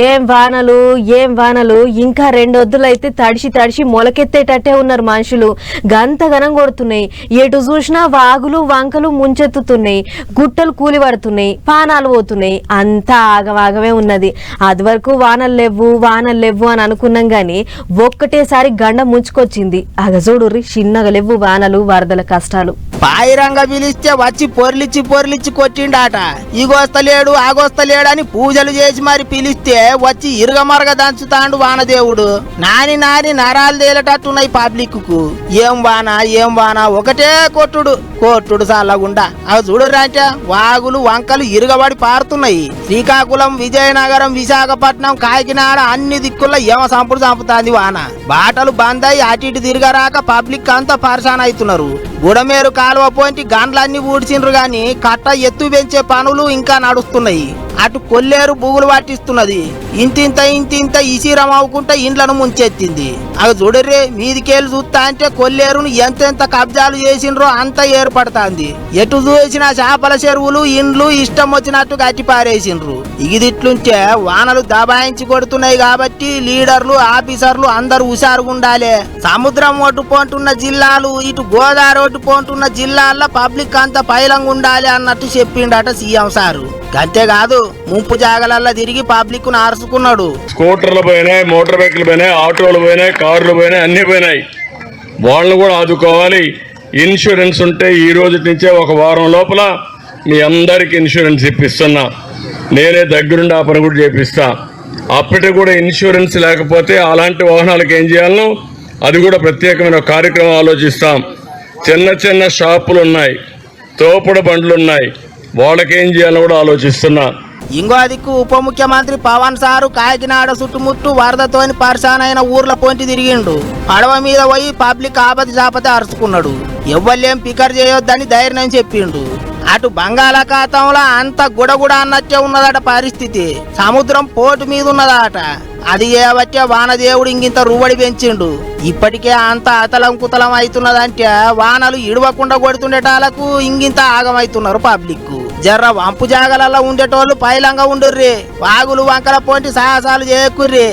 ఏం వానలు ఇంకా 2 వద్దులైతే తడిసి తడిసి మొలకెత్తేటట్టే ఉన్నారు మనుషులు. గంతగనం కొడుతున్నాయి. ఎటు చూసినా వాగులు వంకలు ముంచెత్తుతున్నాయి, గుట్టలు కూలి పడుతున్నాయి, పానాలు పోతున్నాయి. అంతా ఆగవాగమే ఉన్నది. అది వరకు వానలు లేవు అని అనుకున్నాం గాని ఒక్కటేసారి గండ ముంచుకొచ్చింది. అగజోడుర్రి చిన్నగా లేవు వానలు, వరదల కష్టాలు. పాయిరంగా పిలిస్తే వచ్చి పొర్లిచ్చి కొట్టిండాట. ఈగొస్తలేడు ఆగొస్తలేడు అని పూజలు చేసి మరి పిలిస్తే వచ్చి ఇరుగమరగ దంచుతాండు వానదేవుడు. నాని నరాలు తేలేటట్టున్నాయి పబ్లిక్ కు. ఏం వాన ఒకటే కొట్టుడు సాలగుండా. అవి చూడరంటే వాగులు వంకలు ఇరుగబడి పారుతున్నాయి. శ్రీకాకుళం, విజయనగరం, విశాఖపట్నం, కాకినాడ అన్ని దిక్కుల్లో ఏమ చంపుతాంది వాన. బాటలు బంద్ అయి అటు ఇటు తిరగరాక పబ్లిక్ అంతా పరిశాన్ అవుతున్నారు. గుడమేరు కాలువ పోయింటి గండ్లన్నీ ఊడ్చిండ్రు గాని కట్ట ఎత్తు పెంచే పనులు ఇంకా నడుస్తున్నాయి. అటు కొల్లేరు బుగులు పట్టిస్తున్నది. ఇంతింత ఇసిరం అవ్వకుంటే ఇండ్లను ముంచెత్తింది. అవి చూడర్రే మీదికేళ్ళు చూస్తా అంటే కొల్లేరును ఎంతెంత కబ్జాలు చేసిండ్రో అంత ఏర్పడుతుంది. ఎటు చూసినా చేపల చెరువులు, ఇండ్లు ఇష్టం వచ్చినట్టు కట్టి పారేసిండ్రు. ఇగిదిట్లుంటే వానలు దబాయించి కొడుతున్నాయి కాబట్టి లీడర్లు, ఆఫీసర్లు అందరూ హుషారుగుండాలే. సముద్రం ఒడ్డు పోంటున్న జిల్లాలు, ఇటు గోదావరి ఒడ్డు పోంటున్న జిల్లాల్లో పబ్లిక్ అంతా పైలంగా ఉండాలి అన్నట్టు చెప్పిండట సీఎం సారు. అంతేకాదు ముంపు జాగలల్లా తిరిగి పబ్లిక్ ను ఆరుసుకున్నాడు. స్కూటర్లు పోయినాయి, మోటార్ బైకులు పోయినాయి, ఆటోలు పోయినాయి, కార్లు పోయినాయి, అన్ని పోయినాయి. వాళ్ళని కూడా ఆదుకోవాలి. ఇన్సూరెన్స్ ఉంటే ఈ రోజు నుంచే 1 వారం లోపల మీ అందరికి ఇన్సూరెన్స్ ఇప్పిస్తున్నా. నేనే దగ్గరుండి ఆ పని కూడా చేపిస్తా. అప్పటికి కూడా ఇన్సూరెన్స్ లేకపోతే అలాంటి వాహనాలకు ఏం చేయాలనో అది కూడా ప్రత్యేకమైన కార్యక్రమం ఆలోచిస్తాం. చిన్న షాపులు ఉన్నాయి, తోపుడు బండ్లు ఉన్నాయి, వాళ్ళకేం చేయాలో కూడా ఆలోచిస్తున్నా. ఇంకో దిక్కు ఉప ముఖ్యమంత్రి పవన్ సారు కాకినాడ చుట్టుముట్టు వరదతోని పరిశానైన ఊర్ల పొంటి తిరిగిండు. పడవ మీద పోయి పబ్లిక్ ఆపతి చాపతి అరుచుకున్నాడు. ఎవ్వలేం పికర్ చేయొద్దని ధైర్యం చెప్పిండు. అటు బంగాళాఖాతంలో అంత గుడగుడ అన్నట్టే ఉన్నదట పరిస్థితి. సముద్రం పోటు మీద ఉన్నదట. అది ఏవచ్చే వానదేవుడు ఇంకింత రువడి పెంచిండు. ఇప్పటికే అంత అతలం కుతలం అవుతున్నదంటే వానలు ఇడవకుండా కొడుతుండేటాలకు ఇంకింత ఆగమవుతున్నారు పబ్లిక్. జర్ర వంపు జాగలలో ఉండేటోళ్ళు పైలంగా ఉండుర్రి. వాగులు వంకల పోంటి సాహసాలు చేయకుర్రి.